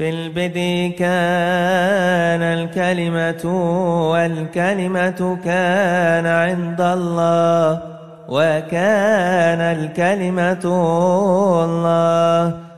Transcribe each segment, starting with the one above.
في البدء كان الكلمة والكلمة كان عند الله وكان الكلمة الله.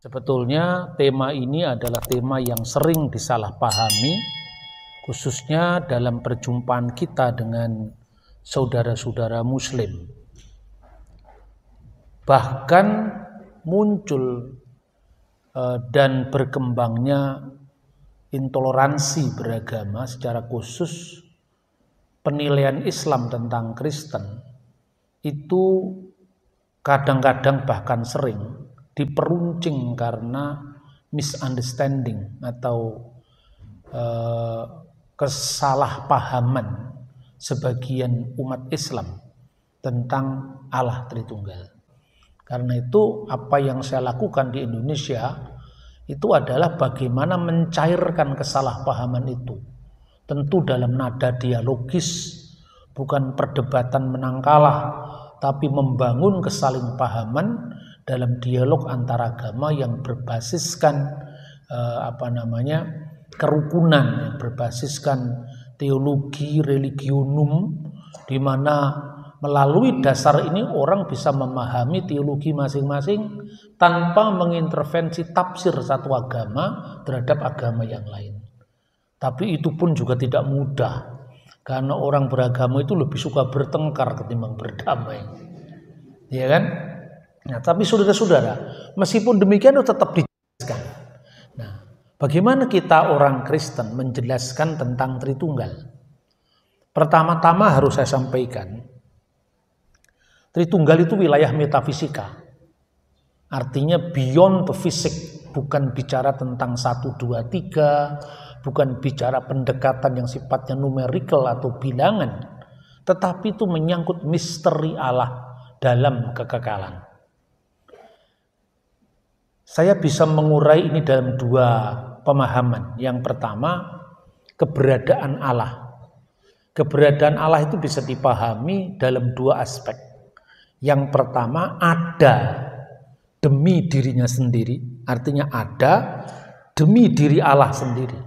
Sebetulnya tema ini adalah tema yang sering disalahpahami, khususnya dalam perjumpaan kita dengan saudara-saudara Muslim. Bahkan muncul dan berkembangnya intoleransi beragama, secara khusus penilaian Islam tentang Kristen itu kadang-kadang bahkan sering diperuncing karena misunderstanding atau kesalahpahaman sebagian umat Islam tentang Allah Tritunggal. Karena itu apa yang saya lakukan di Indonesia itu adalah bagaimana mencairkan kesalahpahaman itu. Tentu dalam nada dialogis, bukan perdebatan menang kalah, tapi membangun kesalahpahaman dalam dialog antara agama yang berbasiskan kerukunan, yang berbasiskan teologi religionum, di mana melalui dasar ini orang bisa memahami teologi masing-masing tanpa mengintervensi tafsir satu agama terhadap agama yang lain. Tapi itu pun juga tidak mudah, karena orang beragama itu lebih suka bertengkar ketimbang berdamai, ya kan? Nah, tapi saudara-saudara, meskipun demikian itu tetap dijelaskan. Nah, bagaimana kita orang Kristen menjelaskan tentang Tritunggal? Pertama-tama harus saya sampaikan, Tritunggal itu wilayah metafisika. Artinya beyond the physics, bukan bicara tentang 1, 2, 3, bukan bicara pendekatan yang sifatnya numerical atau bilangan, tetapi itu menyangkut misteri Allah dalam kekekalan. Saya bisa mengurai ini dalam dua pemahaman. Yang pertama, keberadaan Allah. Keberadaan Allah itu bisa dipahami dalam dua aspek. Yang pertama, ada demi dirinya sendiri. Artinya ada demi diri Allah sendiri.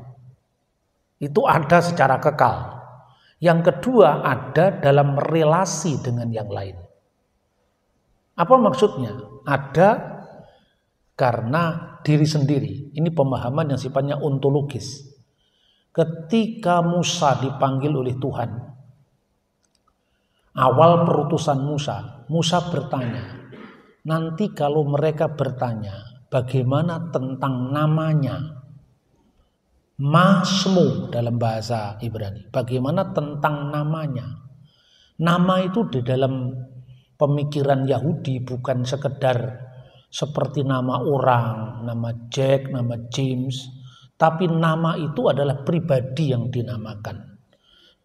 Itu ada secara kekal. Yang kedua, ada dalam relasi dengan yang lain. Apa maksudnya? Ada karena diri sendiri. Ini pemahaman yang sifatnya ontologis. Ketika Musa dipanggil oleh Tuhan, awal perutusan Musa bertanya, nanti kalau mereka bertanya bagaimana tentang namanya, masmu dalam bahasa Ibrani, bagaimana tentang namanya. Nama itu di dalam pemikiran Yahudi bukan sekedar seperti nama orang, nama Jack, nama James, tapi nama itu adalah pribadi yang dinamakan.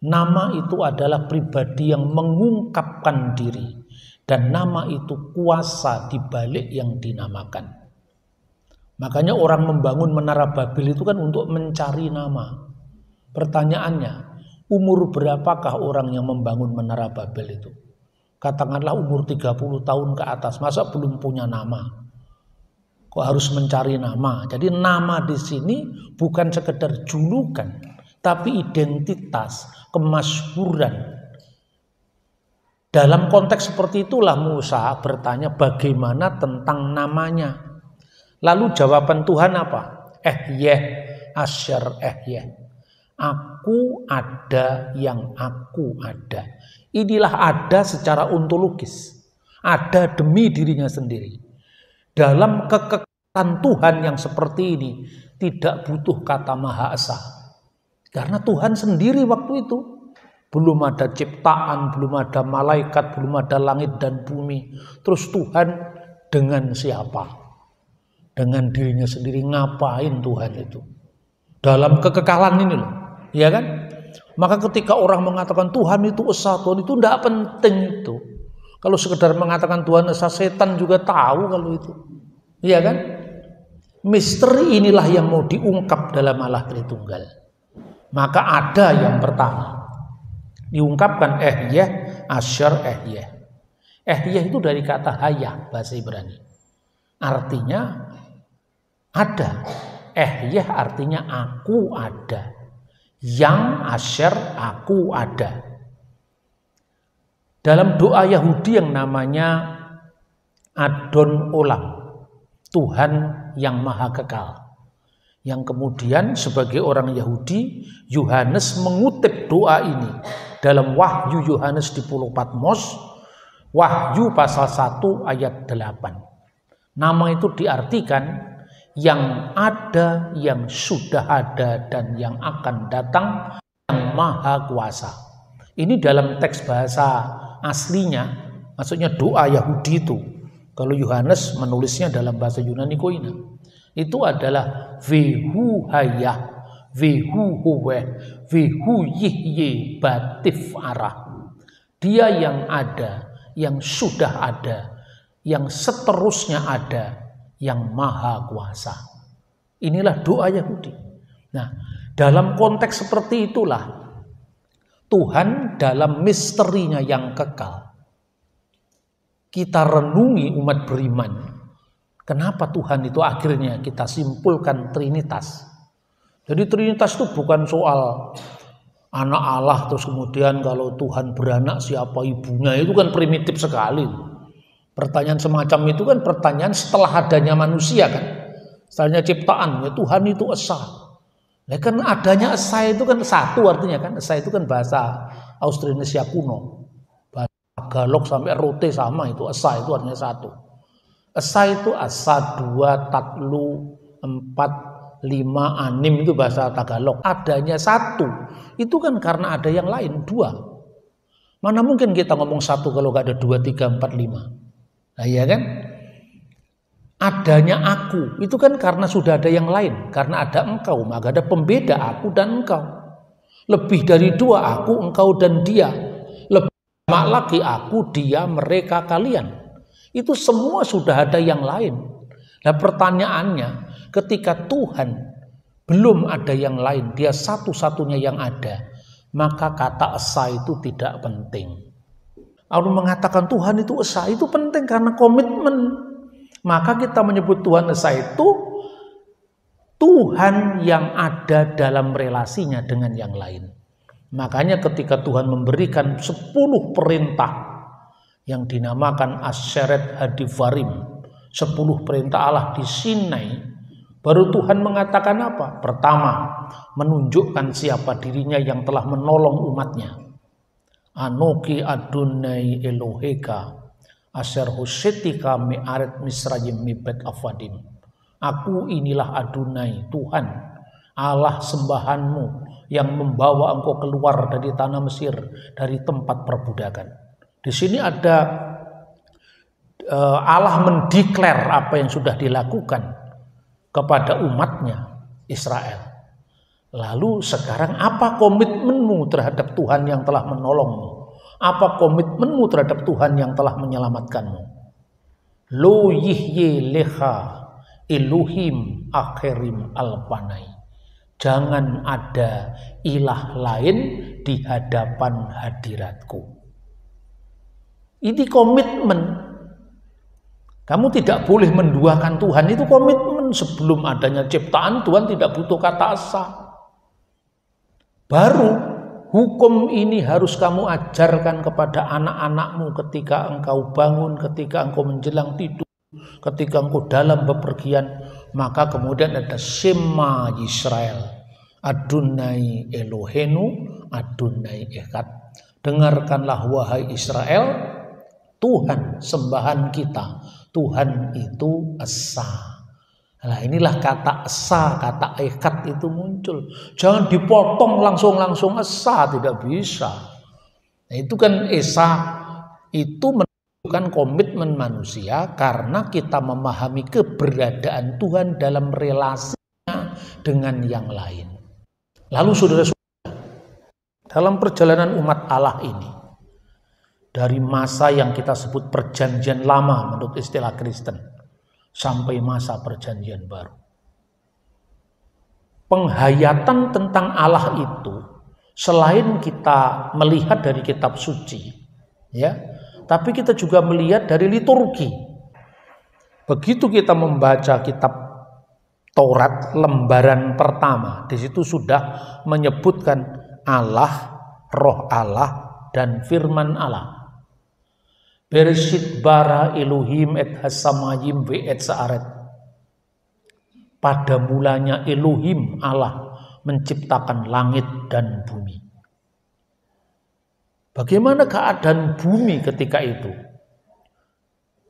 Nama itu adalah pribadi yang mengungkapkan diri, dan nama itu kuasa di balik yang dinamakan. Makanya orang membangun Menara Babel itu kan untuk mencari nama. Pertanyaannya, umur berapakah orang yang membangun Menara Babel itu? Katakanlah umur 30 tahun ke atas, masa belum punya nama? Kok harus mencari nama? Jadi nama di sini bukan sekedar julukan, tapi identitas, kemasyhuran. Dalam konteks seperti itulah Musa bertanya bagaimana tentang namanya. Lalu jawaban Tuhan apa? Asyar Aku ada yang aku ada. Inilah ada secara ontologis. Ada demi dirinya sendiri. Dalam kekekalan Tuhan yang seperti ini tidak butuh kata Maha Esa. Karena Tuhan sendiri waktu itu belum ada ciptaan, belum ada malaikat, belum ada langit dan bumi. Terus Tuhan dengan siapa? dengan dirinya sendiri. Ngapain Tuhan itu? Dalam kekekalan ini loh, ya kan? Maka ketika orang mengatakan Tuhan itu esa, Tuhan itu tidak penting itu. Kalau sekedar mengatakan Tuhan esa, setan juga tahu kalau itu, ya kan? Misteri inilah yang mau diungkap dalam Allah Tritunggal. Maka ada yang pertama diungkapkan Ehyeh, Asyar, Ehyeh. Ehyeh itu dari kata hayah bahasa Ibrani. Artinya ada. Ehyeh artinya aku ada. Yang Asyar, aku ada. Dalam doa Yahudi yang namanya Adon Olam, Tuhan yang maha kekal. Yang kemudian sebagai orang Yahudi, Yohanes mengutip doa ini dalam Wahyu Yohanes di Pulau Patmos, Wahyu pasal 1 ayat 8. Nama itu diartikan yang ada, yang sudah ada, dan yang akan datang, yang maha kuasa. Ini dalam teks bahasa aslinya, maksudnya doa Yahudi itu. Kalau Yohanes menulisnya dalam bahasa Yunani Koine, itu adalah Vehu hayah, Vehu huweh, Vehu yihye batif arah. Dia yang ada, yang sudah ada, yang seterusnya ada, yang maha kuasa. Inilah doa Yahudi. Nah, dalam konteks seperti itulah Tuhan dalam misterinya yang kekal. Kita renungi umat beriman. Kenapa Tuhan itu akhirnya kita simpulkan Trinitas. Jadi Trinitas itu bukan soal anak Allah terus kemudian kalau Tuhan beranak siapa ibunya, itu kan primitif sekali. Pertanyaan semacam itu kan pertanyaan setelah adanya manusia kan. Setelahnya ciptaan, ya Tuhan itu esa. Nah, kan adanya esa itu kan satu artinya kan. Esa itu kan bahasa Austronesia kuno. Bahasa Tagalog sampai Rote sama itu. Esa itu artinya satu. Esa itu asa, dua, tatlu, empat, lima, anim itu bahasa Tagalog. Adanya satu. Itu kan karena ada yang lain, dua. Mana mungkin kita ngomong satu kalau gak ada dua, tiga, empat, lima. Nah ya kan, adanya aku itu kan karena sudah ada yang lain, karena ada engkau, maka ada pembeda aku dan engkau. Lebih dari dua, aku, engkau dan dia. Lebih banyak lagi aku, dia, mereka, kalian. Itu semua sudah ada yang lain. Nah pertanyaannya, ketika Tuhan belum ada yang lain, dia satu-satunya yang ada, maka kata esa itu tidak penting. Kalau mengatakan Tuhan itu esa, itu penting karena komitmen. Maka kita menyebut Tuhan esa itu Tuhan yang ada dalam relasinya dengan yang lain. Makanya ketika Tuhan memberikan 10 perintah yang dinamakan Asyeret Hadivarim, 10 perintah Allah di Sinai, baru Tuhan mengatakan apa? Pertama, menunjukkan siapa dirinya yang telah menolong umatnya. Anoki Adonai Eloheka Asher Husetika Me'aret Misrayim Mibet Avadim. Aku inilah Adonai, Tuhan Allah sembahanmu yang membawa engkau keluar dari tanah Mesir, dari tempat perbudakan. Di sini ada Allah mendeklar apa yang sudah dilakukan kepada umatnya Israel. Lalu sekarang apa komitmenmu terhadap Tuhan yang telah menolongmu? Apa komitmenmu terhadap Tuhan yang telah menyelamatkanmu? Lo yihye leha Elohim akhirim alpanai. Jangan ada ilah lain di hadapan hadiratku. Ini komitmen. Kamu tidak boleh menduakan Tuhan, itu komitmen. Sebelum adanya ciptaan, Tuhan tidak butuh kata asa. Baru hukum ini harus kamu ajarkan kepada anak-anakmu ketika engkau bangun, ketika engkau menjelang tidur, ketika engkau dalam bepergian. Maka kemudian ada Shema Yisrael, Adonai Elohenu, Adonai Echad. Dengarkanlah wahai Israel, Tuhan sembahan kita, Tuhan itu esa. Nah inilah kata esa, kata echad itu muncul. Jangan dipotong langsung esa, tidak bisa. Nah, itu kan esa itu Bukan komitmen manusia karena kita memahami keberadaan Tuhan dalam relasinya dengan yang lain. Lalu saudara-saudara, dalam perjalanan umat Allah ini, dari masa yang kita sebut perjanjian lama menurut istilah Kristen, sampai masa perjanjian baru. Penghayatan tentang Allah itu, selain kita melihat dari kitab suci, ya, tapi kita juga melihat dari liturgi. Begitu kita membaca kitab Taurat lembaran pertama, di situ sudah menyebutkan Allah, Roh Allah, dan Firman Allah. Bereshit bara Elohim et hasamayim ve et saaret. Pada mulanya Elohim Allah menciptakan langit dan bumi. Bagaimana keadaan bumi ketika itu?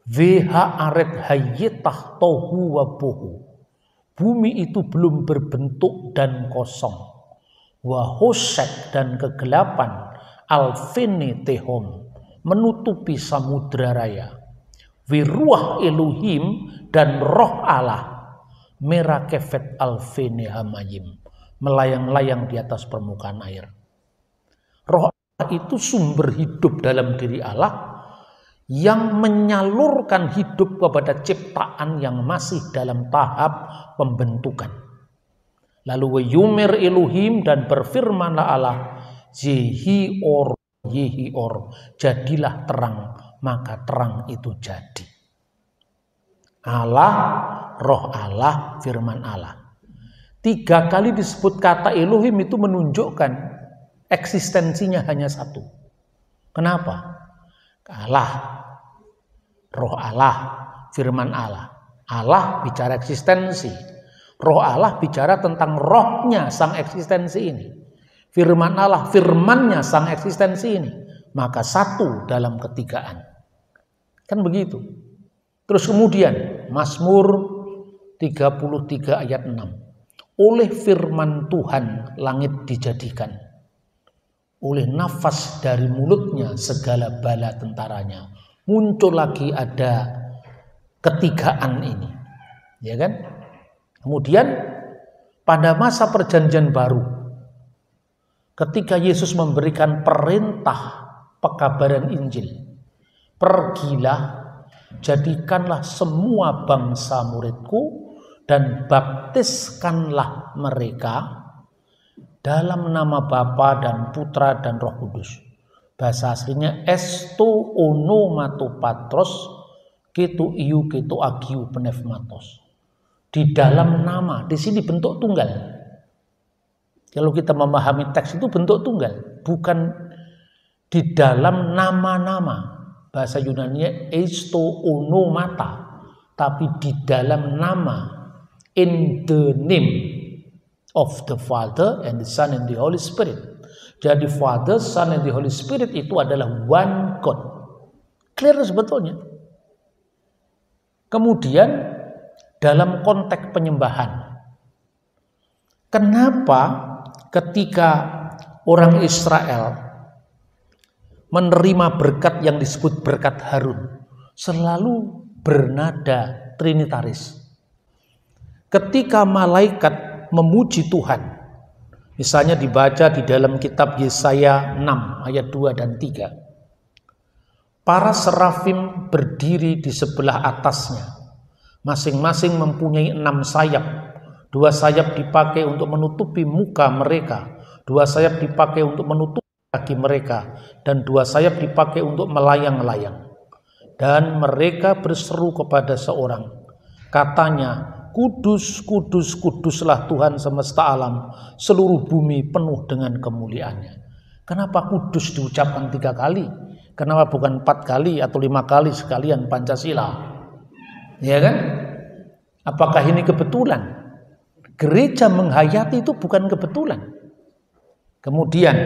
Veha aret hayyetah tohu wabohu. Bumi itu belum berbentuk dan kosong. Wahosek dan kegelapan alfene tehom menutupi samudra raya. Wiruah Elohim dan roh Allah merakefet alfene hamayim, melayang-layang di atas permukaan air. Roh Allah itu sumber hidup dalam diri Allah yang menyalurkan hidup kepada ciptaan yang masih dalam tahap pembentukan. Lalu wayumer Elohim dan berfirmanlah Allah, Yehior, Yehior, jadilah terang, maka terang itu jadi. Allah, roh Allah, firman Allah. 3 kali disebut kata Elohim itu menunjukkan eksistensinya hanya satu. Kenapa? Allah, roh Allah, firman Allah. Allah bicara eksistensi. Roh Allah bicara tentang rohnya sang eksistensi ini. Firman Allah, firmannya sang eksistensi ini. Maka satu dalam ketigaan. Kan begitu. Terus kemudian Mazmur 33 ayat 6. Oleh firman Tuhan langit dijadikan. Oleh nafas dari mulutnya segala bala tentaranya. Muncul lagi ada ketigaan ini. Ya kan? Kemudian pada masa perjanjian baru, ketika Yesus memberikan perintah pekabaran Injil, pergilah, jadikanlah semua bangsa muridku dan baptiskanlah mereka dalam nama Bapa dan Putra dan Roh Kudus. Bahasa aslinya esto onomatopatros ketu iu ketu agiu pneumatos. Di dalam nama, di sini bentuk tunggal. Kalau kita memahami teks itu bentuk tunggal, bukan di dalam nama-nama. Bahasa Yunani esto onomata, tapi di dalam nama, in the name of the Father and the Son and the Holy Spirit. Jadi Father, Son and the Holy Spirit itu adalah one God. Clear sebetulnya. Kemudian dalam konteks penyembahan, kenapa ketika orang Israel menerima berkat yang disebut berkat Harun selalu bernada trinitaris? Ketika malaikat memuji Tuhan, misalnya dibaca di dalam kitab Yesaya 6 ayat 2 dan 3. Para serafim berdiri di sebelah atasnya. Masing-masing mempunyai 6 sayap. 2 sayap dipakai untuk menutupi muka mereka. 2 sayap dipakai untuk menutupi kaki mereka. Dan 2 sayap dipakai untuk melayang-layang. Dan mereka berseru kepada seorang. Katanya, Kudus, kudus, kuduslah Tuhan semesta alam. Seluruh bumi penuh dengan kemuliaannya. Kenapa kudus diucapkan 3 kali? Kenapa bukan 4 kali atau 5 kali sekalian Pancasila? Ya kan? Apakah ini kebetulan? Gereja menghayati itu bukan kebetulan. Kemudian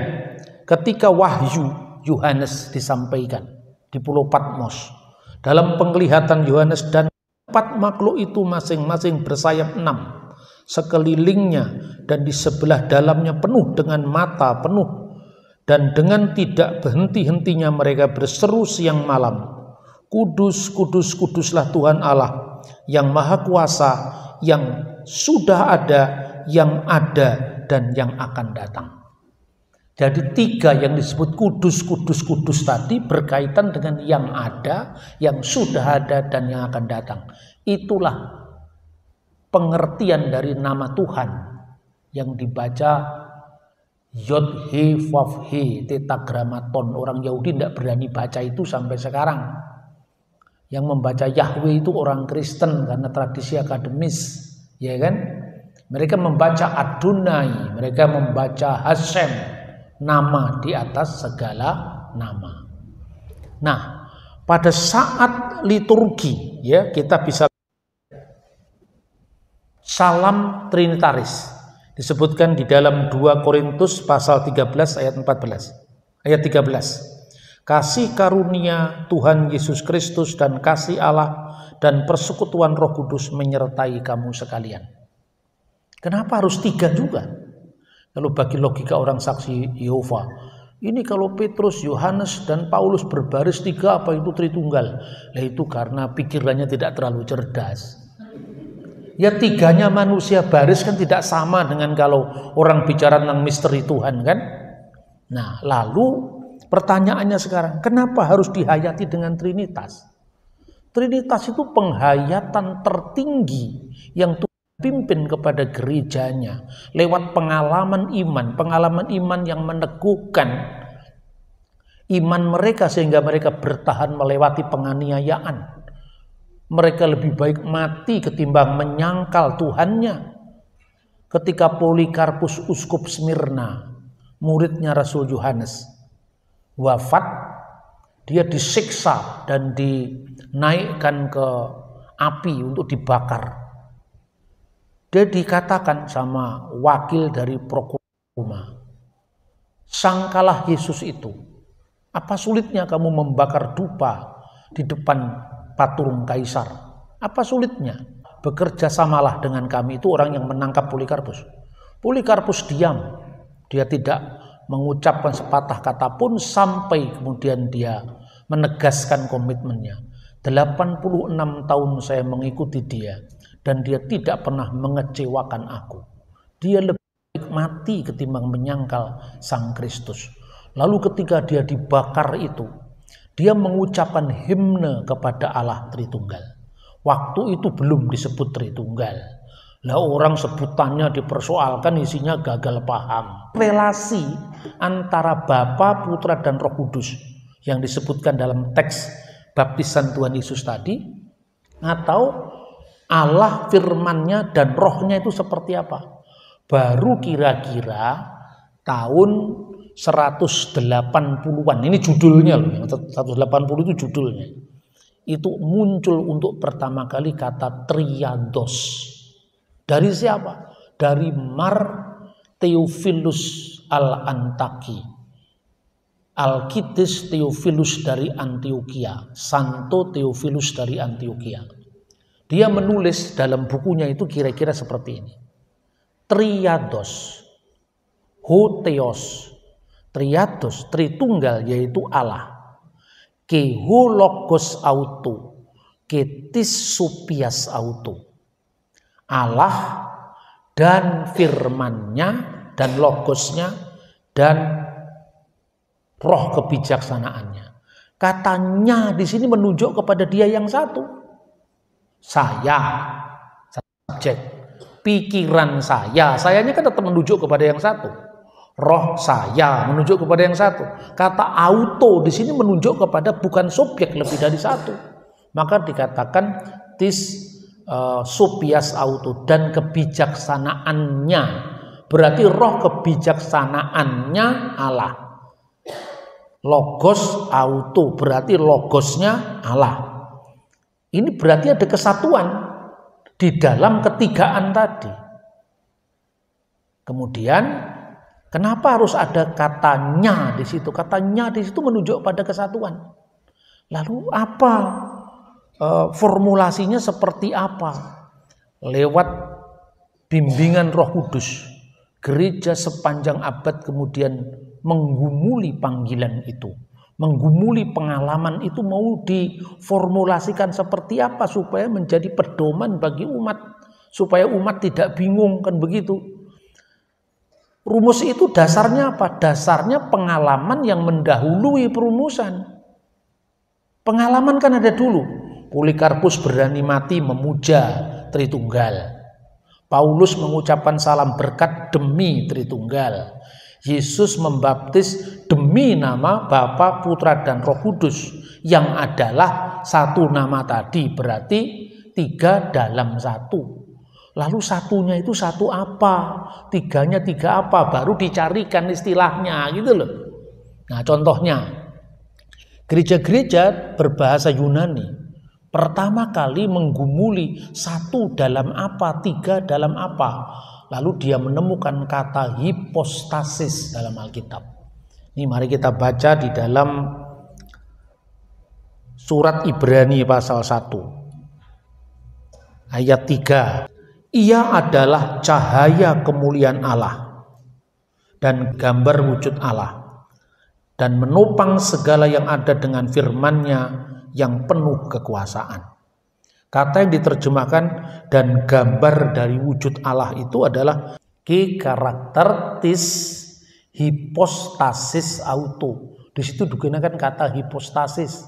ketika wahyu Yohanes disampaikan di Pulau Patmos, dalam penglihatan Yohanes dan 4 makhluk itu masing-masing bersayap 6 sekelilingnya dan di sebelah dalamnya penuh dengan mata penuh, dan dengan tidak berhenti-hentinya mereka berseru siang malam, Kudus, kudus, kuduslah Tuhan Allah yang Maha Kuasa, yang sudah ada, yang ada, dan yang akan datang. Jadi 3 yang disebut kudus, kudus, kudus tadi berkaitan dengan yang ada, yang sudah ada, dan yang akan datang. Itulah pengertian dari nama Tuhan yang dibaca Yod He Vav He Tetragramaton. Orang Yahudi tidak berani baca itu sampai sekarang. Yang membaca Yahweh itu orang Kristen karena tradisi akademis, ya kan? Mereka membaca Adonai, mereka membaca Hashem, nama di atas segala nama. Nah, pada saat liturgi, ya, kita bisa salam trinitaris disebutkan di dalam 2 Korintus pasal 13 ayat 14. Ayat 13. Kasih karunia Tuhan Yesus Kristus dan kasih Allah dan persekutuan Roh Kudus menyertai kamu sekalian. Kenapa harus 3 juga? Kalau bagi logika orang saksi Yehova, ini kalau Petrus, Yohanes, dan Paulus berbaris 3 apa itu Tritunggal? Nah, itu karena pikirannya tidak terlalu cerdas. Ya 3-nya manusia baris kan tidak sama dengan kalau orang bicara tentang misteri Tuhan kan. Nah, lalu pertanyaannya sekarang, kenapa harus dihayati dengan Trinitas? Trinitas itu penghayatan tertinggi yang Tuhan pimpin kepada gerejanya lewat pengalaman iman yang meneguhkan iman mereka sehingga mereka bertahan melewati penganiayaan. Mereka lebih baik mati ketimbang menyangkal Tuhannya. Ketika Polikarpus uskup Smyrna, muridnya Rasul Yohanes, wafat, dia disiksa dan dinaikkan ke api untuk dibakar. Dia dikatakan sama wakil dari Prokuma, sangkalah Yesus itu, apa sulitnya kamu membakar dupa di depan patung kaisar? Apa sulitnya? Bekerja samalah dengan kami. Itu orang yang menangkap Polikarpus. Polikarpus diam, dia tidak mengucapkan sepatah kata pun sampai kemudian dia menegaskan komitmennya. 86 tahun saya mengikuti dia dan dia tidak pernah mengecewakan aku. Dia lebih baik mati ketimbang menyangkal Sang Kristus. Lalu ketika dia dibakar itu, dia mengucapkan himne kepada Allah Tritunggal. Waktu itu belum disebut Tritunggal. Lah orang sebutannya dipersoalkan, isinya gagal paham. Relasi antara Bapa, Putra, dan Roh Kudus yang disebutkan dalam teks baptisan Tuhan Yesus tadi, atau Allah firman-Nya dan rohnya itu seperti apa? Baru kira-kira tahun 180-an, ini judulnya loh, 180 itu judulnya. Itu muncul untuk pertama kali kata triados. Dari siapa? Dari Mar Theophilus al-Antaki, Alkitis Theophilus dari Antioquia, Santo Theophilus dari Antioquia. Dia menulis dalam bukunya itu kira-kira seperti ini. Triados, Hotheos, Triados, Tritunggal yaitu Allah. Keho logos auto, ketis supias auto. Allah dan firman-Nya dan logosnya dan roh kebijaksanaannya. Katanya di sini menunjuk kepada Dia yang satu. Saya, subjek, pikiran sayanya kan tetap menunjuk kepada yang satu. Roh saya menunjuk kepada yang satu. Kata auto di sini menunjuk kepada bukan subjek lebih dari satu. Maka dikatakan tis supias auto dan kebijaksanaannya. Berarti roh kebijaksanaannya Allah. Logos auto berarti logosnya Allah. Ini berarti ada kesatuan di dalam ketigaan tadi. Kemudian kenapa harus ada katanya di situ? Katanya di situ menunjuk pada kesatuan. Lalu apa formulasinya seperti apa? Lewat bimbingan Roh Kudus, gereja sepanjang abad kemudian menggumuli panggilan itu, menggumuli pengalaman itu mau diformulasikan seperti apa supaya menjadi pedoman bagi umat, supaya umat tidak bingung, kan begitu. Rumus itu dasarnya apa? Dasarnya pengalaman yang mendahului perumusan. Pengalaman kan ada dulu. Polikarpus berani mati memuja Tritunggal. Paulus mengucapkan salam berkat demi Tritunggal. Yesus membaptis demi nama Bapa, Putra, dan Roh Kudus, yang adalah satu nama tadi, berarti 3 dalam 1. Lalu satunya itu satu apa? 3-nya 3 apa? Baru dicarikan istilahnya gitu loh. Nah, contohnya gereja-gereja berbahasa Yunani pertama kali menggumuli 1 dalam apa, 3 dalam apa. Lalu dia menemukan kata hipostasis dalam Alkitab. Ini mari kita baca di dalam surat Ibrani pasal 1 ayat 3. Ia adalah cahaya kemuliaan Allah dan gambar wujud Allah, dan menopang segala yang ada dengan firman-Nya yang penuh kekuasaan. Kata yang diterjemahkan dan gambar dari wujud Allah itu adalah karaktertis hipostasis auto. Di situ digunakan kata hipostasis.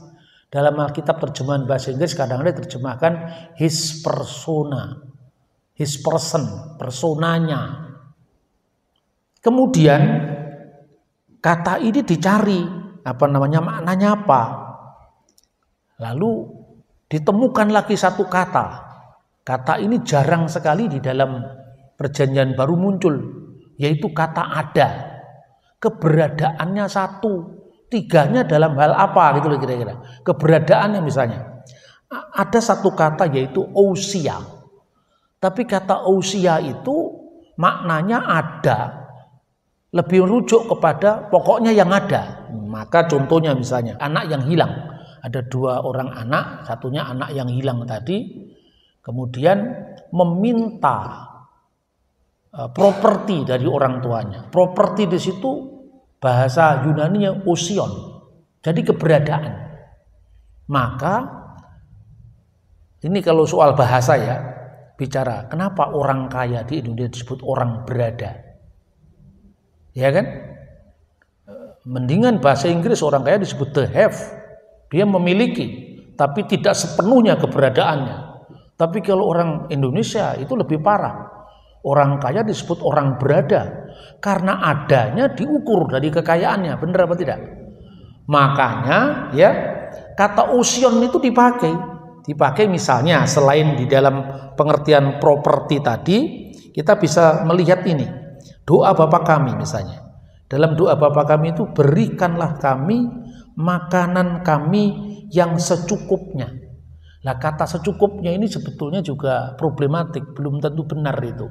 Dalam Alkitab terjemahan bahasa Inggris kadang-kadang diterjemahkan his persona, his person, personanya. Kemudian kata ini dicari maknanya apa. Lalu ditemukan lagi satu kata. Kata ini jarang sekali di dalam Perjanjian Baru muncul, yaitu kata ada. Keberadaannya 1, 3-nya dalam hal apa gitu loh kira-kira. Keberadaannya misalnya ada satu kata yaitu ousia. Tapi kata ousia itu maknanya ada, lebih rujuk kepada pokoknya yang ada. Maka contohnya misalnya anak yang hilang. Ada 2 orang anak, satunya anak yang hilang tadi, kemudian meminta properti dari orang tuanya. Properti di situ bahasa Yunaninya ousion, jadi keberadaan. Maka ini kalau soal bahasa ya, bicara kenapa orang kaya di Indonesia disebut orang berada, ya kan? Mendingan bahasa Inggris orang kaya disebut the have. Dia memiliki, tapi tidak sepenuhnya keberadaannya. Tapi kalau orang Indonesia itu lebih parah. Orang kaya disebut orang berada, karena adanya diukur dari kekayaannya. Benar apa tidak? Makanya ya kata ousion itu dipakai misalnya selain di dalam pengertian properti tadi, kita bisa melihat ini. Doa Bapa kami misalnya. Dalam doa Bapa kami itu, berikanlah kami makanan kami yang secukupnya. Nah, kata secukupnya ini sebetulnya juga problematik, belum tentu benar itu.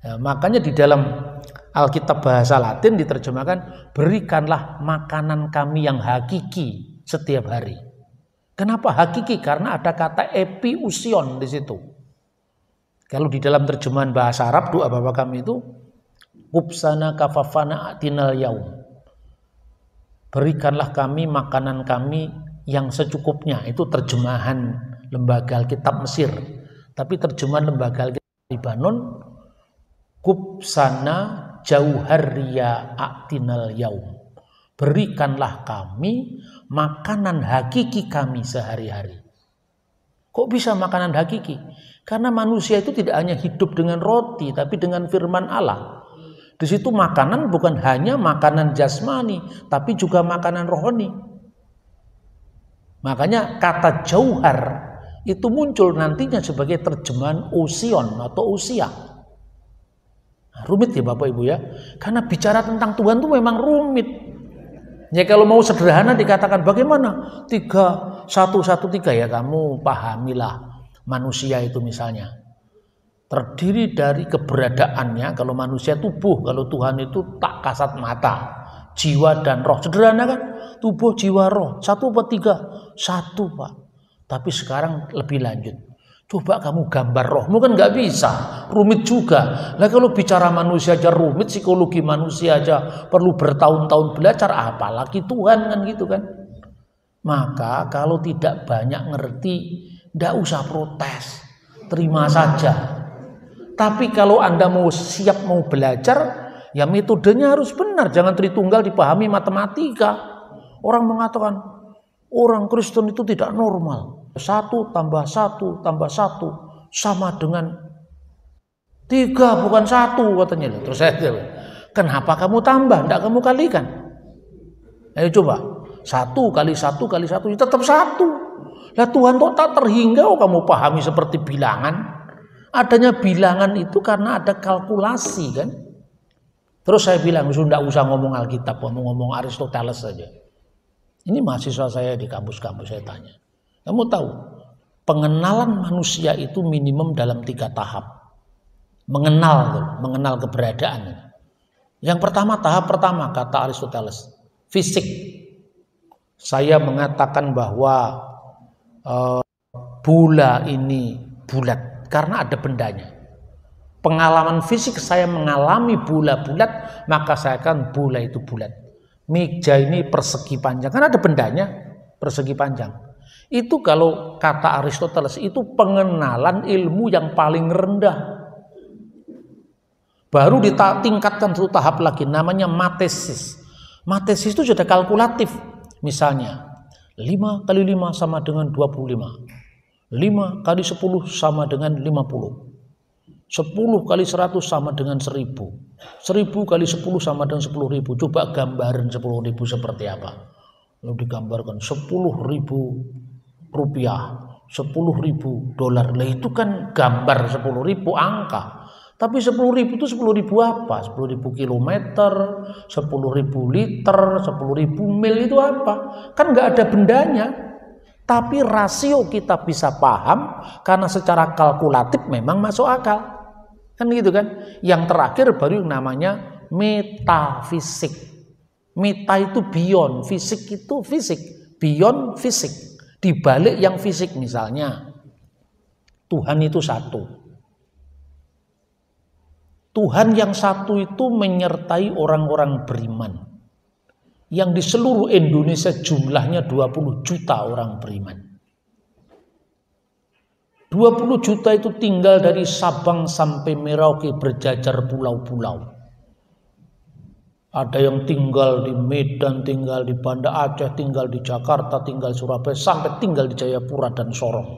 Nah, makanya di dalam Alkitab bahasa Latin diterjemahkan berikanlah makanan kami yang hakiki setiap hari. Kenapa hakiki? Karena ada kata epiusion di situ. Kalau di dalam terjemahan bahasa Arab doa Bapa kami itu Kubsana kafafana atinal yaum. Berikanlah kami makanan kami yang secukupnya. Itu terjemahan lembaga Alkitab Mesir. Tapi terjemahan lembaga Alkitab Libanon, Kubsana jauharriya atinal yaum. Berikanlah kami makanan hakiki kami sehari-hari. Kok bisa makanan hakiki? Karena manusia itu tidak hanya hidup dengan roti, tapi dengan firman Allah. Di situ makanan bukan hanya makanan jasmani, tapi juga makanan rohani. Makanya kata jauhar itu muncul nantinya sebagai terjemahan ousion atau ousia. Nah, rumit ya Bapak Ibu ya, karena bicara tentang Tuhan itu memang rumit. Ya kalau mau sederhana dikatakan bagaimana 3, 1, 1, 3 ya kamu pahamilah manusia itu misalnya. Terdiri dari keberadaannya, kalau manusia tubuh, kalau Tuhan itu tak kasat mata, jiwa dan roh. Sederhana kan? Tubuh, jiwa, roh. 1 apa 3? 1 Pak. Tapi sekarang lebih lanjut. Coba kamu gambar rohmu kan nggak bisa, rumit juga. Lah kalau bicara manusia aja rumit, psikologi manusia aja perlu bertahun-tahun belajar, apalagi Tuhan kan gitu kan. Maka kalau tidak banyak ngerti, nggak usah protes, terima saja. Tapi kalau Anda mau siap mau belajar, ya metodenya harus benar, jangan Tritunggal dipahami matematika. Orang mengatakan orang Kristen itu tidak normal. 1 tambah 1 tambah 1 sama dengan 3 bukan 1 katanya. Terus saya bilang, kenapa kamu tambah? Tidak kamu kalikan. Ayo coba. 1 kali 1 kali 1 tetap 1. Lah Tuhan kok tak terhingga kamu pahami seperti bilangan. Adanya bilangan itu karena ada kalkulasi kan. Terus saya bilang, sudah usah ngomong Alkitab, ngomong Aristoteles saja. Ini mahasiswa saya di kampus-kampus saya tanya. Kamu tahu, pengenalan manusia itu minimum dalam 3 tahap. Mengenal keberadaan. Yang pertama, tahap pertama kata Aristoteles, fisik. Saya mengatakan bahwa bola ini bulat karena ada bendanya. Pengalaman fisik saya mengalami bola bulat, maka saya akan bola itu bulat. Meja ini persegi panjang, kan ada bendanya, persegi panjang. Itu kalau kata Aristoteles itu pengenalan ilmu yang paling rendah. Baru ditingkatkan satu tahap lagi namanya matesis. Matesis itu sudah kalkulatif. Misalnya 5 kali 5 sama dengan 25. 5 kali 10 sama dengan 50. 10 kali 100 sama dengan 1000. 1000 kali 10 sama dengan 10.000. Coba gambaran 10.000 seperti apa. Lalu digambarkan 10.000 rupiah, 10.000 dolar. Lah itu kan gambar 10.000 angka. Tapi 10.000 itu 10.000 apa? 10.000 kilometer, 10.000 liter, 10.000 mil itu apa? Kan nggak ada bendanya. Tapi rasio kita bisa paham karena secara kalkulatif memang masuk akal. Kan gitu kan? Yang terakhir baru yang namanya metafisik. Meta itu beyond, fisik itu fisik, beyond fisik. Di balik yang fisik, misalnya Tuhan itu satu. Tuhan yang satu itu menyertai orang-orang beriman. Yang di seluruh Indonesia jumlahnya 20 juta orang beriman. 20 juta itu tinggal dari Sabang sampai Merauke berjajar pulau-pulau. Ada yang tinggal di Medan, tinggal di Banda Aceh, tinggal di Jakarta, tinggal di Surabaya, sampai tinggal di Jayapura dan Sorong.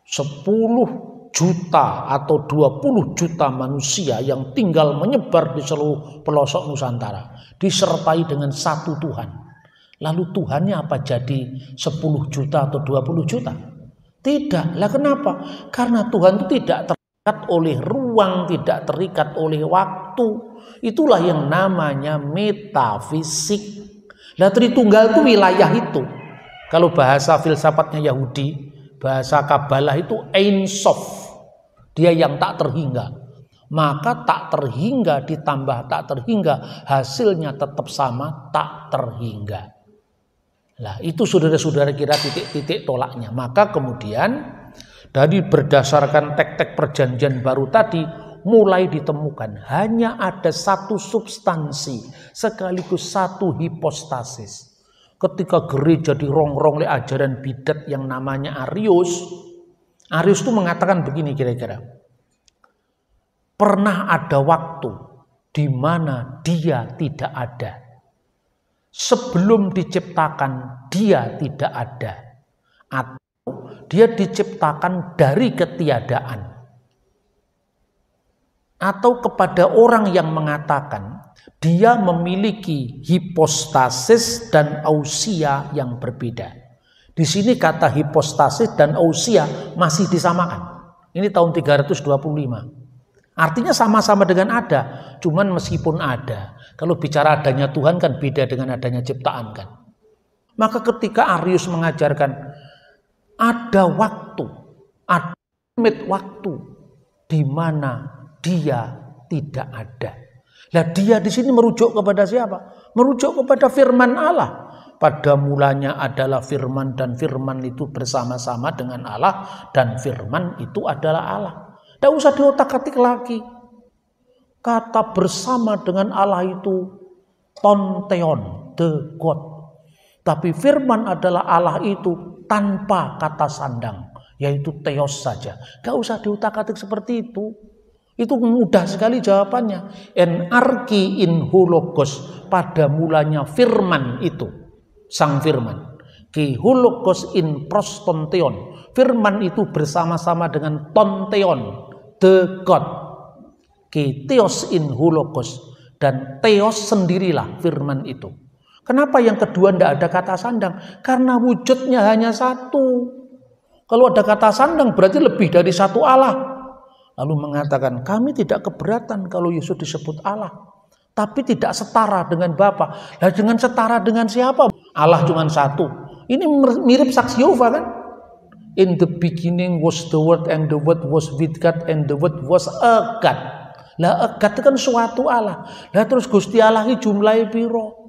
10 juta atau 20 juta manusia yang tinggal menyebar di seluruh pelosok Nusantara. Disertai dengan satu Tuhan. Lalu Tuhannya apa jadi 10 juta atau 20 juta? Tidak. Lah kenapa? Karena Tuhan itu tidak terikat oleh ruang, tidak terikat oleh waktu. Itulah yang namanya metafisik. Lah Tritunggal itu wilayah itu. Kalau bahasa filsafatnya Yahudi, bahasa Kabalah itu Ein Sof. Dia yang tak terhingga. Maka tak terhingga ditambah tak terhingga, hasilnya tetap sama, tak terhingga. Nah itu saudara-saudara kira titik-titik tolaknya. Maka kemudian dari berdasarkan tek-tek perjanjian baru tadi, mulai ditemukan hanya ada satu substansi sekaligus satu hipostasis. Ketika gereja dirongrong oleh ajaran bidat yang namanya Arius itu mengatakan begini kira-kira. Pernah ada waktu di mana dia tidak ada. Sebelum diciptakan dia tidak ada. Atau dia diciptakan dari ketiadaan. Atau kepada orang yang mengatakan dia memiliki hipostasis dan ousia yang berbeda. Di sini kata hipostasis dan ousia masih disamakan. Ini tahun 325. Artinya sama-sama dengan ada, cuman meskipun ada. Kalau bicara adanya Tuhan kan beda dengan adanya ciptaan kan. Maka ketika Arius mengajarkan ada waktu, ada limit waktu di mana dia tidak ada. Nah, dia di sini merujuk kepada siapa? Merujuk kepada firman Allah. Pada mulanya adalah firman dan firman itu bersama-sama dengan Allah dan firman itu adalah Allah. Tidak usah diotak-atik lagi. Kata bersama dengan Allah itu tonteon, the God. Tapi firman adalah Allah itu tanpa kata sandang, yaitu theos saja. Tidak usah diotak-atik seperti itu. Itu mudah sekali jawabannya. En arki in hologos, pada mulanya firman itu. Sang firman, ki hologos in prostonteon, firman itu bersama-sama dengan tonteon, the God, ki theos in hologos, dan theos sendirilah firman itu. Kenapa yang kedua tidak ada kata sandang? Karena wujudnya hanya satu. Kalau ada kata sandang berarti lebih dari satu Allah. Lalu mengatakan, kami tidak keberatan kalau Yesus disebut Allah, tapi tidak setara dengan Bapa. Nah, dengan setara dengan siapa? Allah cuma satu. Ini mirip saksi Yehova kan? In the beginning was the word and the word was with God and the word was a God. Lah a God itu kan suatu Allah. Lah terus Gusti Allah ini jumlahnya piro?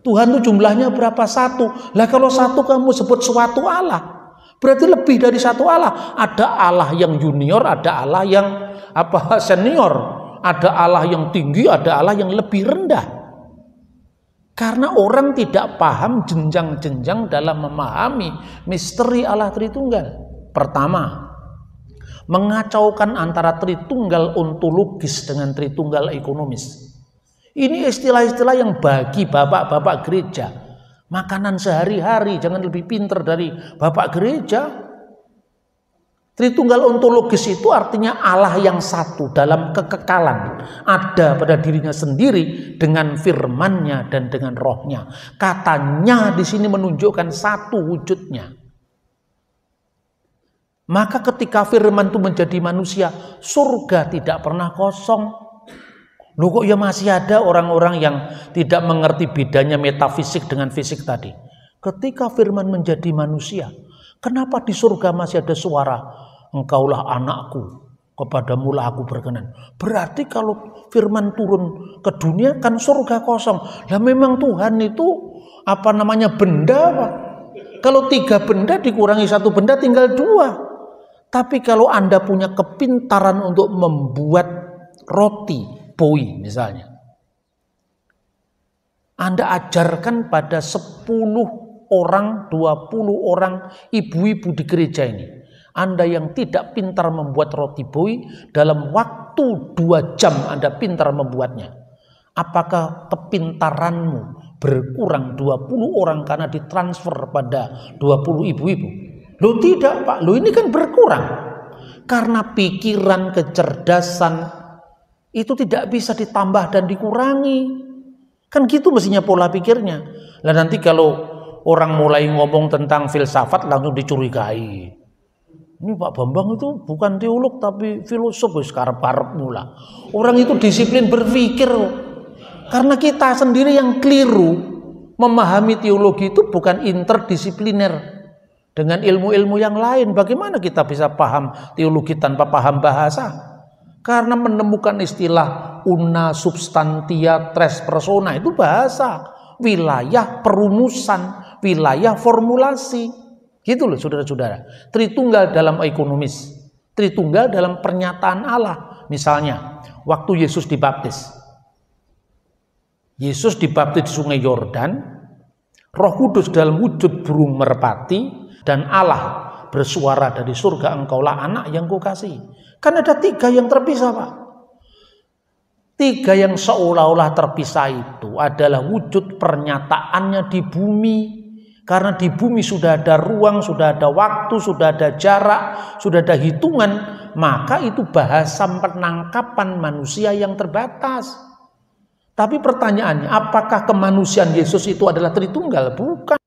Tuhan itu jumlahnya berapa? Satu. Lah kalau satu kamu sebut suatu Allah, berarti lebih dari satu Allah. Ada Allah yang junior, ada Allah yang senior, ada Allah yang tinggi, ada Allah yang lebih rendah. Karena orang tidak paham jenjang-jenjang dalam memahami misteri Allah Tritunggal. Pertama, mengacaukan antara Tritunggal ontologis dengan Tritunggal ekonomis. Ini istilah-istilah yang bagi bapak-bapak gereja makanan sehari-hari, jangan lebih pintar dari bapak gereja. Tritunggal ontologis itu artinya Allah yang satu dalam kekekalan, ada pada dirinya sendiri dengan firman-Nya dan dengan rohnya. Katanya di sini menunjukkan satu wujudnya. Maka ketika firman itu menjadi manusia, surga tidak pernah kosong. Loh kok ya masih ada orang-orang yang tidak mengerti bedanya metafisik dengan fisik tadi. Ketika firman menjadi manusia, kenapa di surga masih ada suara, engkaulah anakku, kepadamulah aku berkenan. Berarti kalau firman turun ke dunia kan surga kosong. Lah memang Tuhan itu benda apa? Kalau 3 benda dikurangi 1 benda tinggal 2. Tapi kalau Anda punya kepintaran untuk membuat roti boi misalnya, Anda ajarkan pada 10 orang, 20 orang ibu-ibu di gereja ini, Anda yang tidak pintar membuat roti boi, dalam waktu 2 jam Anda pintar membuatnya. Apakah kepintaranmu berkurang 20 orang karena ditransfer pada 20 ibu-ibu? Loh tidak Pak, loh ini kan berkurang. Karena pikiran, kecerdasan itu tidak bisa ditambah dan dikurangi. Kan gitu mestinya pola pikirnya. Lah nanti kalau orang mulai ngomong tentang filsafat langsung dicurigai. Ini Pak Bambang itu bukan teolog tapi filosof, karep-karep mula. Orang itu disiplin berpikir. Karena kita sendiri yang keliru memahami teologi itu bukan interdisipliner dengan ilmu-ilmu yang lain. Bagaimana kita bisa paham teologi tanpa paham bahasa? Karena menemukan istilah una substantia tres persona itu bahasa, wilayah perumusan, wilayah formulasi. Gitu loh saudara-saudara. Tritunggal dalam ekonomis, Tritunggal dalam pernyataan Allah. Misalnya, waktu Yesus dibaptis. Yesus dibaptis di Sungai Yordan, Roh Kudus dalam wujud burung merpati, dan Allah bersuara dari surga, engkaulah anak yang kukasihi. Kan ada 3 yang terpisah Pak. 3 yang seolah-olah terpisah itu adalah wujud pernyataannya di bumi. Karena di bumi sudah ada ruang, sudah ada waktu, sudah ada jarak, sudah ada hitungan. Maka itu bahasa penangkapan manusia yang terbatas. Tapi pertanyaannya, apakah kemanusiaan Yesus itu adalah Tritunggal? Bukan.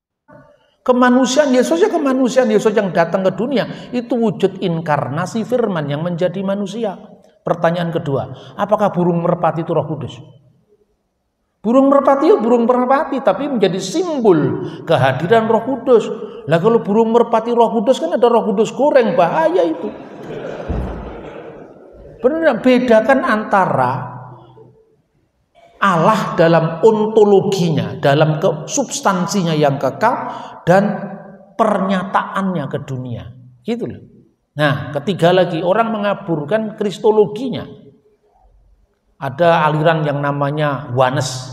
Kemanusiaan Yesus ya kemanusiaan Yesus yang datang ke dunia. Itu wujud inkarnasi firman yang menjadi manusia. Pertanyaan kedua, apakah burung merpati itu Roh Kudus? Burung merpati ya burung merpati, tapi menjadi simbol kehadiran Roh Kudus. Lah kalau burung merpati Roh Kudus kan ada Roh Kudus goreng, bahaya itu. Benar, bedakan antara Allah dalam ontologinya, dalam substansinya yang kekal dan pernyataannya ke dunia. Gitu loh. Nah, ketiga lagi orang mengaburkan kristologinya. Ada aliran yang namanya Oneness.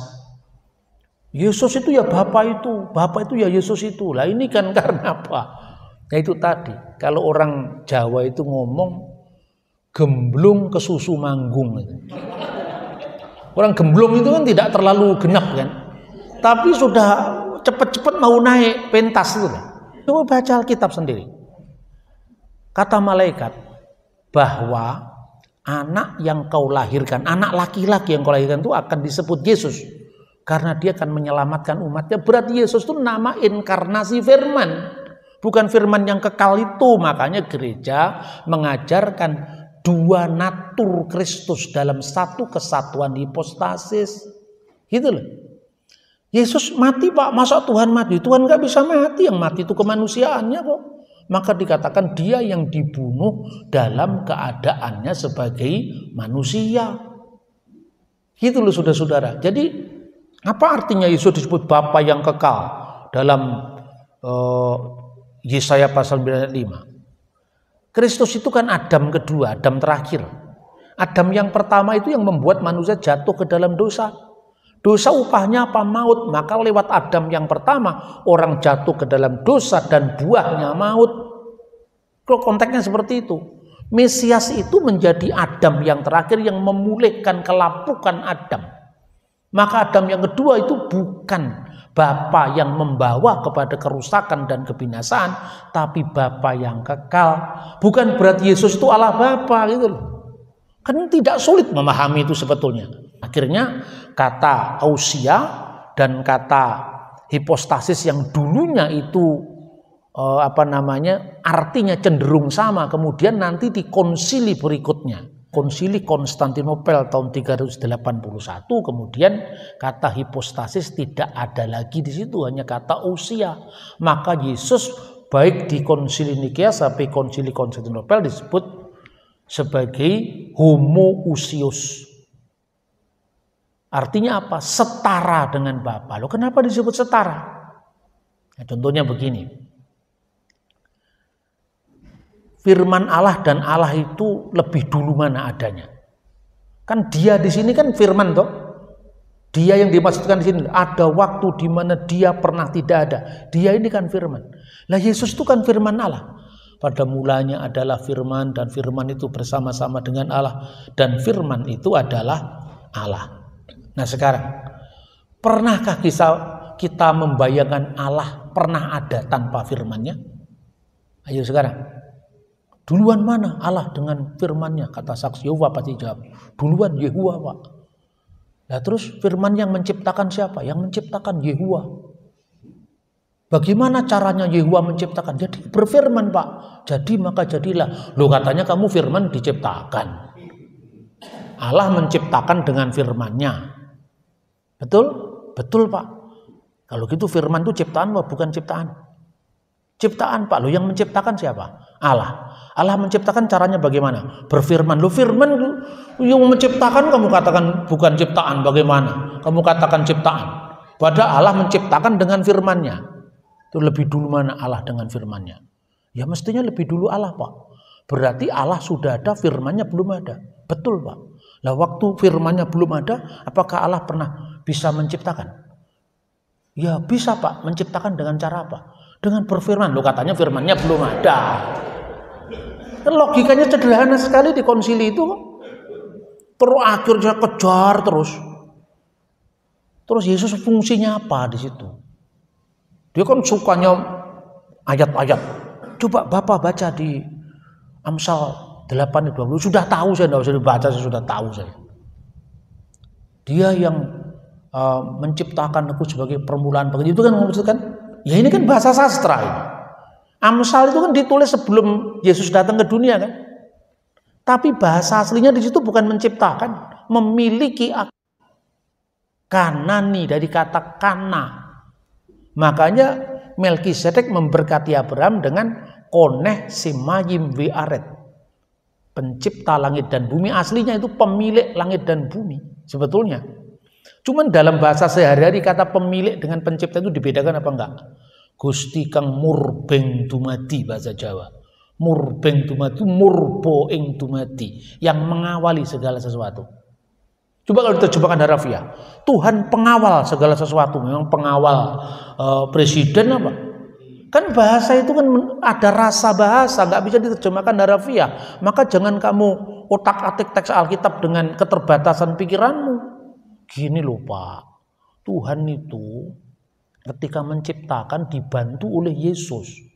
Yesus itu ya Bapa itu ya Yesus itu. Lah ini kan karena apa? Nah itu tadi, kalau orang Jawa itu ngomong gemblung ke susu manggung. Orang gemblung itu kan tidak terlalu genap kan, tapi sudah cepat-cepat mau naik pentas itu. Coba baca Alkitab sendiri. Kata malaikat bahwa anak yang kau lahirkan, anak laki-laki yang kau lahirkan itu akan disebut Yesus. Karena dia akan menyelamatkan umatnya. Berarti Yesus itu nama inkarnasi firman. Bukan firman yang kekal itu. Makanya gereja mengajarkan dua natur Kristus dalam satu kesatuan hipostasis. Gitu loh. Yesus mati Pak. Masa Tuhan mati? Tuhan gak bisa mati. Yang mati itu kemanusiaannya kok. Maka dikatakan dia yang dibunuh dalam keadaannya sebagai manusia. Gitu loh saudara-saudara. Jadi apa artinya Yesus disebut Bapa yang kekal dalam Yesaya pasal 95? Kristus itu kan Adam kedua, Adam terakhir. Adam yang pertama itu yang membuat manusia jatuh ke dalam dosa. Dosa upahnya apa? Maut. Maka lewat Adam yang pertama orang jatuh ke dalam dosa dan buahnya maut. Kalau konteksnya seperti itu. Mesias itu menjadi Adam yang terakhir yang memulihkan kelapukan Adam. Maka Adam yang kedua itu bukan Bapa yang membawa kepada kerusakan dan kebinasaan, tapi Bapa yang kekal. Bukan berarti Yesus itu Allah Bapa gitu loh. Kan tidak sulit memahami itu sebetulnya. Akhirnya kata ousia dan kata hipostasis yang dulunya itu artinya cenderung sama, kemudian nanti di konsili berikutnya. Konsili Konstantinopel tahun 381, kemudian kata hipostasis tidak ada lagi di situ, hanya kata ousia. Maka Yesus baik di konsili Nikea sampai konsili Konstantinopel disebut sebagai homoousios. Artinya apa? Setara dengan Bapa. Loh, kenapa disebut setara? Nah, contohnya begini. Firman Allah dan Allah itu lebih dulu mana adanya? Kan dia di sini kan firman toh. Dia yang dimaksudkan di sini ada waktu di mana dia pernah tidak ada. Dia ini kan firman. Lah Yesus itu kan firman Allah. Pada mulanya adalah firman dan firman itu bersama-sama dengan Allah dan firman itu adalah Allah. Nah sekarang, pernahkah kita membayangkan Allah pernah ada tanpa firman-Nya? Ayo sekarang. Duluan mana Allah dengan firman-Nya? Kata saksi Yehova pasti jawab. Duluan Yehuwa Pak. Nah terus firman yang menciptakan siapa? Yang menciptakan Yehuwa. Bagaimana caranya Yehuwa menciptakan? Jadi berfirman Pak. Jadi maka jadilah. Loh katanya kamu firman diciptakan. Allah menciptakan dengan firman-Nya. Betul? Betul Pak. Kalau gitu firman itu ciptaan apa? Bukan ciptaan. Ciptaan Pak. Loh yang menciptakan siapa? Allah. Allah menciptakan caranya bagaimana? Berfirman. Loh firman yang menciptakan kamu katakan bukan ciptaan. Bagaimana? Kamu katakan ciptaan. Padahal Allah menciptakan dengan firman-Nya. Itu lebih dulu mana Allah dengan firman-Nya? Ya mestinya lebih dulu Allah Pak. Berarti Allah sudah ada, firman-Nya belum ada. Betul Pak. Lah waktu firman-Nya belum ada, apakah Allah pernah bisa menciptakan? Ya bisa Pak. Menciptakan dengan cara apa? Dengan berfirman. Loh katanya firman-Nya belum ada. Kan logikanya sederhana sekali di konsili itu. Terus akhirnya kejar terus. Terus Yesus fungsinya apa di situ? Dia kan sukanya ayat-ayat. Coba Bapak baca di Amsal 8:20. Sudah tahu saya, tidak usah dibaca, saya sudah tahu saya. Dia yang menciptakan aku sebagai permulaan begitu itu kan maksudkan. Ya ini kan bahasa sastra ini. Amsal itu kan ditulis sebelum Yesus datang ke dunia kan. Tapi bahasa aslinya di situ bukan menciptakan, memiliki kanani dari kata kana. Makanya Melkisedek memberkati Abraham dengan koneh simayim viaret. Pencipta langit dan bumi, aslinya itu pemilik langit dan bumi sebetulnya. Cuman dalam bahasa sehari-hari kata pemilik dengan pencipta itu dibedakan apa enggak? Gusti kang murbeng dumadi bahasa Jawa. Murbeng dumadi, murbo ing dumadi, yang mengawali segala sesuatu. Coba kalau diterjemahkan harafiah, Tuhan pengawal segala sesuatu. Memang pengawal presiden apa? Kan bahasa itu kan ada rasa bahasa, nggak bisa diterjemahkan harafiah. Maka jangan kamu otak-atik teks Alkitab dengan keterbatasan pikiranmu. Gini loh Pak, Tuhan itu ketika menciptakan dibantu oleh Yesus.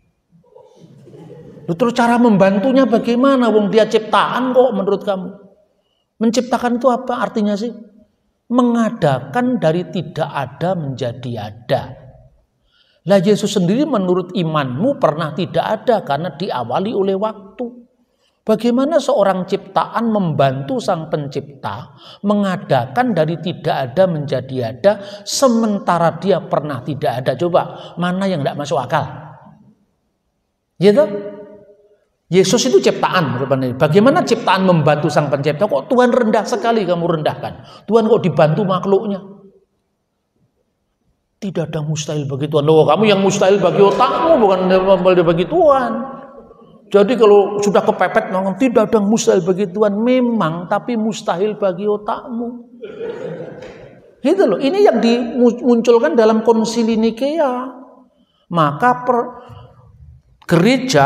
Terus cara membantunya bagaimana? Wong dia ciptaan kok menurut kamu? Menciptakan itu apa artinya sih? Mengadakan dari tidak ada menjadi ada. Lah Yesus sendiri menurut imanmu pernah tidak ada karena diawali oleh waktu. Bagaimana seorang ciptaan membantu sang pencipta mengadakan dari tidak ada menjadi ada sementara dia pernah tidak ada? Coba mana yang tidak masuk akal? Gitu? Yesus itu ciptaan. Bagaimana ciptaan membantu sang pencipta? Kok Tuhan rendah sekali kamu rendahkan? Tuhan kok dibantu makhluknya? Tidak ada mustahil bagi Tuhan. Loh, kamu yang mustahil bagi otakmu, bukan bagi Tuhan. Jadi kalau sudah kepepet, tidak ada mustahil bagi Tuhan. Memang, tapi mustahil bagi otakmu. Gitu loh. Ini yang dimunculkan dalam konsili Nikea. Maka gereja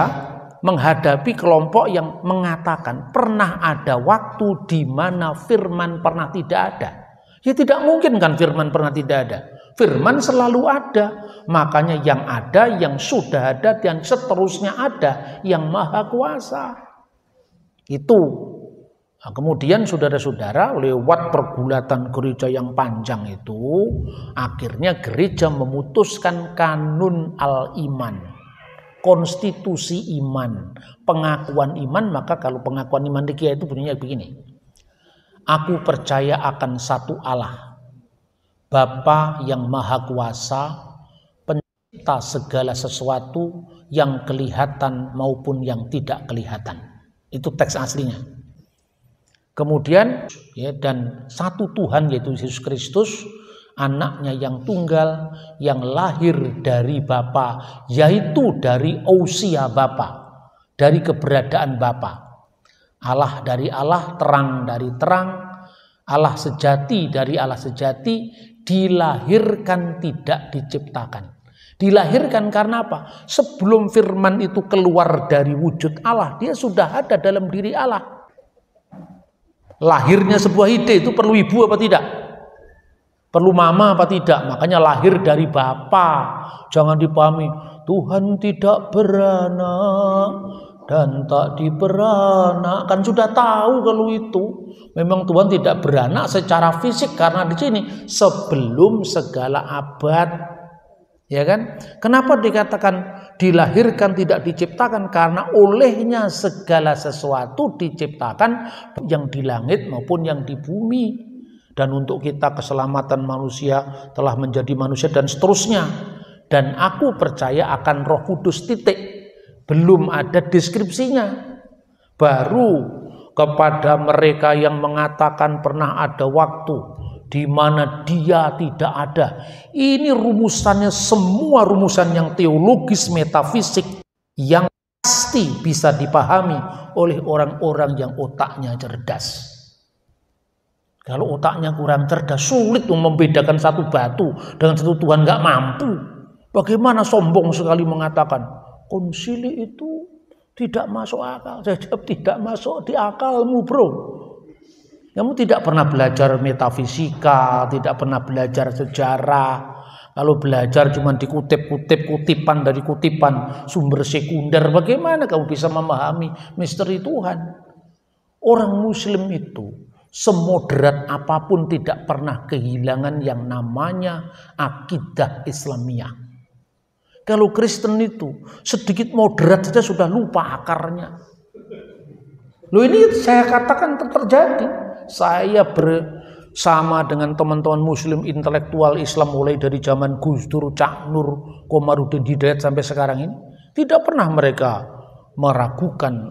menghadapi kelompok yang mengatakan pernah ada waktu di mana firman pernah tidak ada. Ya tidak mungkin kan firman pernah tidak ada. Firman selalu ada. Makanya yang ada, yang sudah ada, dan seterusnya ada, yang maha kuasa. Itu. Nah, kemudian saudara-saudara lewat pergulatan gereja yang panjang itu, akhirnya gereja memutuskan kanun al-iman. Konstitusi iman, pengakuan iman. Maka kalau pengakuan iman Nikea itu bunyinya begini: aku percaya akan satu Allah, Bapa yang maha kuasa, pencipta segala sesuatu yang kelihatan maupun yang tidak kelihatan. Itu teks aslinya. Kemudian ya, dan satu Tuhan yaitu Yesus Kristus, anaknya yang tunggal, yang lahir dari Bapa, yaitu dari ousia Bapa, dari keberadaan Bapa. Allah dari Allah, terang dari terang, Allah sejati dari Allah sejati, dilahirkan tidak diciptakan. Dilahirkan karena apa? Sebelum firman itu keluar dari wujud Allah, dia sudah ada dalam diri Allah. Lahirnya sebuah ide itu perlu ibu apa tidak? Perlu mama apa tidak? Makanya lahir dari Bapa. Jangan dipahami Tuhan tidak beranak dan tak diberanak. Kan sudah tahu kalau itu. Memang Tuhan tidak beranak secara fisik karena di sini sebelum segala abad. Ya kan? Kenapa dikatakan dilahirkan tidak diciptakan? Karena olehnya segala sesuatu diciptakan, yang di langit maupun yang di bumi. Dan untuk kita keselamatan manusia telah menjadi manusia dan seterusnya. Dan aku percaya akan Roh Kudus titik. Belum ada deskripsinya. Baru kepada mereka yang mengatakan pernah ada waktu di mana dia tidak ada. Ini rumusannya, semua rumusan yang teologis metafisik yang pasti bisa dipahami oleh orang-orang yang otaknya cerdas. Kalau otaknya kurang cerdas, sulit membedakan satu batu dengan satu Tuhan, nggak mampu. Bagaimana sombong sekali mengatakan konsili itu tidak masuk akal. Saya jawab, tidak masuk di akalmu, bro. Kamu tidak pernah belajar metafisika, tidak pernah belajar sejarah. Kalau belajar cuma dikutip-kutip kutipan dari kutipan sumber sekunder, bagaimana kamu bisa memahami misteri Tuhan? Orang Muslim itu semoderat apapun tidak pernah kehilangan yang namanya akidah Islamiyah. Kalau Kristen itu sedikit moderat saja sudah lupa akarnya. Loh, ini saya katakan terjadi. Saya bersama dengan teman-teman Muslim intelektual Islam mulai dari zaman Gus Dur, Cak Nur, Komarudin Hidayat sampai sekarang ini, tidak pernah mereka meragukan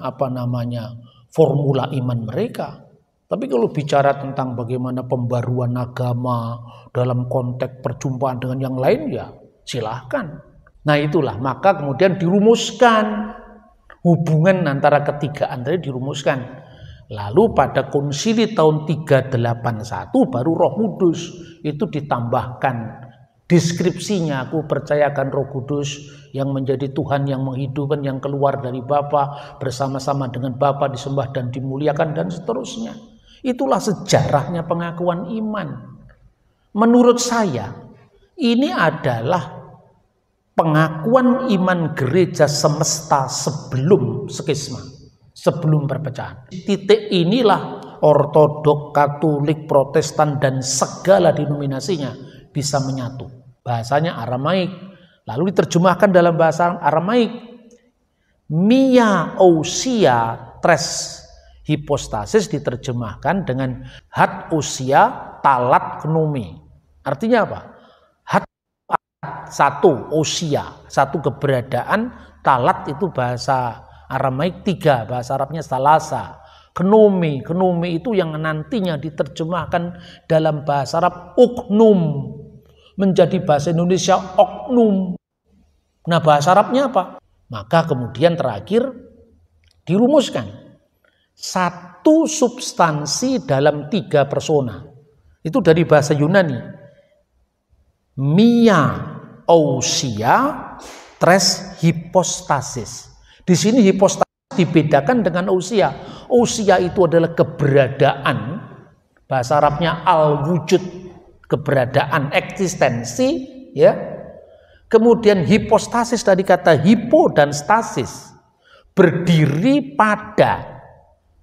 formula iman mereka. Tapi kalau bicara tentang bagaimana pembaruan agama dalam konteks perjumpaan dengan yang lain, ya silahkan. Nah itulah, maka kemudian dirumuskan hubungan antara ketigaan tadi dirumuskan. Lalu pada konsili tahun 381 baru Roh Kudus itu ditambahkan deskripsinya, aku percayakan Roh Kudus yang menjadi Tuhan yang menghidupkan, yang keluar dari Bapa, bersama-sama dengan Bapa disembah dan dimuliakan dan seterusnya. Itulah sejarahnya pengakuan iman. Menurut saya ini adalah pengakuan iman gereja semesta sebelum skisma, sebelum perpecahan. Titik inilah Ortodok, Katolik, Protestan dan segala denominasinya bisa menyatu. Bahasanya Aramaik, lalu diterjemahkan dalam bahasa Aramaik. Mia ousia tres hipostasis diterjemahkan dengan hat ousia talat gnome. Artinya apa? Hat satu, ousia, satu keberadaan, talat itu bahasa Aramaik, tiga, bahasa Arabnya salasa. Gnome, gnome itu yang nantinya diterjemahkan dalam bahasa Arab uknum, menjadi bahasa Indonesia oknum. Nah bahasa Arabnya apa? Maka kemudian terakhir dirumuskan satu substansi dalam tiga persona. Itu dari bahasa Yunani. Mia ousia tres hipostasis. Di sini hipostasis dibedakan dengan ousia. Ousia itu adalah keberadaan, bahasa Arabnya al-wujud, keberadaan, eksistensi, ya. Kemudian hipostasis dari kata hipo dan stasis, berdiri pada.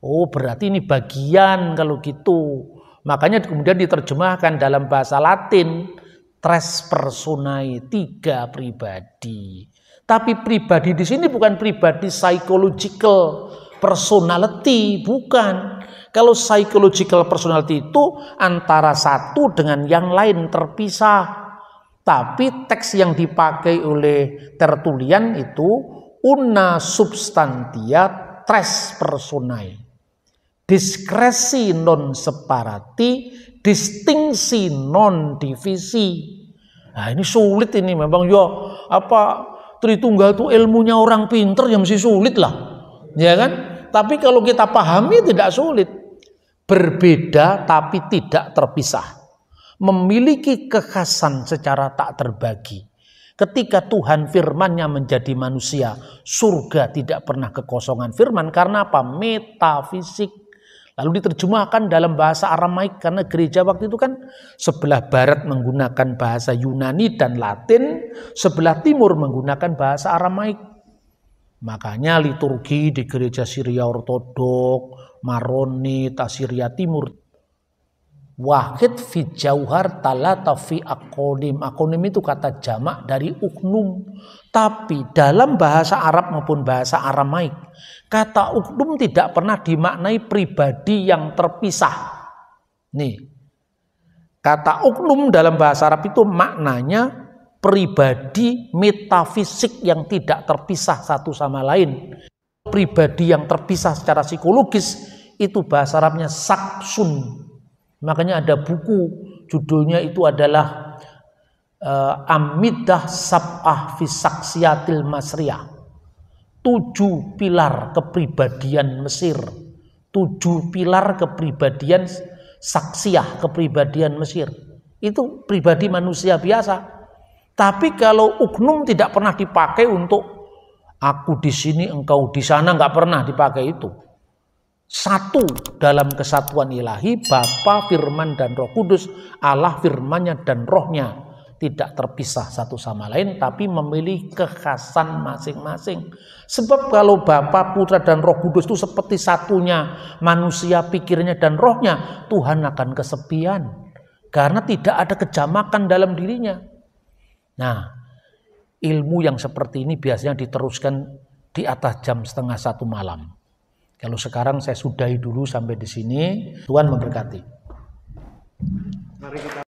Oh, berarti ini bagian kalau gitu. Makanya kemudian diterjemahkan dalam bahasa Latin tres personae, tiga pribadi. Tapi pribadi di sini bukan pribadi psychological personality, bukan. Kalau psychological personality itu antara satu dengan yang lain terpisah. Tapi teks yang dipakai oleh Tertullian itu una substantia tres personae. Diskresi non separati, distingsi non divisi. Nah ini sulit ini memang ya, apa Tritunggal itu ilmunya orang pinter yang mesti sulit lah, ya kan? Tapi kalau kita pahami tidak sulit. Berbeda tapi tidak terpisah, memiliki kekhasan secara tak terbagi. Ketika Tuhan firman-Nya menjadi manusia, surga tidak pernah kekosongan firman. Karena apa? Metafisik. Lalu diterjemahkan dalam bahasa Aramaik, karena gereja waktu itu kan sebelah barat menggunakan bahasa Yunani dan Latin, sebelah timur menggunakan bahasa Aramaik. Makanya liturgi di gereja Syria Ortodok, Maronit, Syria Timur, wahid fi jauhar talata fi akonim. Akonim itu kata jamak dari uknum. Tapi dalam bahasa Arab maupun bahasa Aramaik, kata uknum tidak pernah dimaknai pribadi yang terpisah. Nih, kata uknum dalam bahasa Arab itu maknanya pribadi metafisik yang tidak terpisah satu sama lain. Pribadi yang terpisah secara psikologis itu bahasa Arabnya saksun. Makanya ada buku judulnya itu adalah Amidah Sab'ah fi Saksiyatil Masriyah. 7 pilar kepribadian Mesir. 7 pilar kepribadian saksiyah, kepribadian Mesir. Itu pribadi manusia biasa. Tapi kalau uknum tidak pernah dipakai untuk aku di sini, engkau di sana, nggak pernah dipakai itu. Satu dalam kesatuan ilahi, Bapa, Firman, dan Roh Kudus. Allah, firman-Nya, dan Roh-Nya tidak terpisah satu sama lain, tapi memiliki kekhasan masing-masing. Sebab kalau Bapa, Putra, dan Roh Kudus itu seperti satunya manusia, pikirnya, dan rohnya, Tuhan akan kesepian. Karena tidak ada kejamakan dalam dirinya. Nah, ilmu yang seperti ini biasanya diteruskan di atas jam 12:30 malam. Kalau sekarang saya sudahi dulu sampai di sini. Tuhan memberkati. Mari kita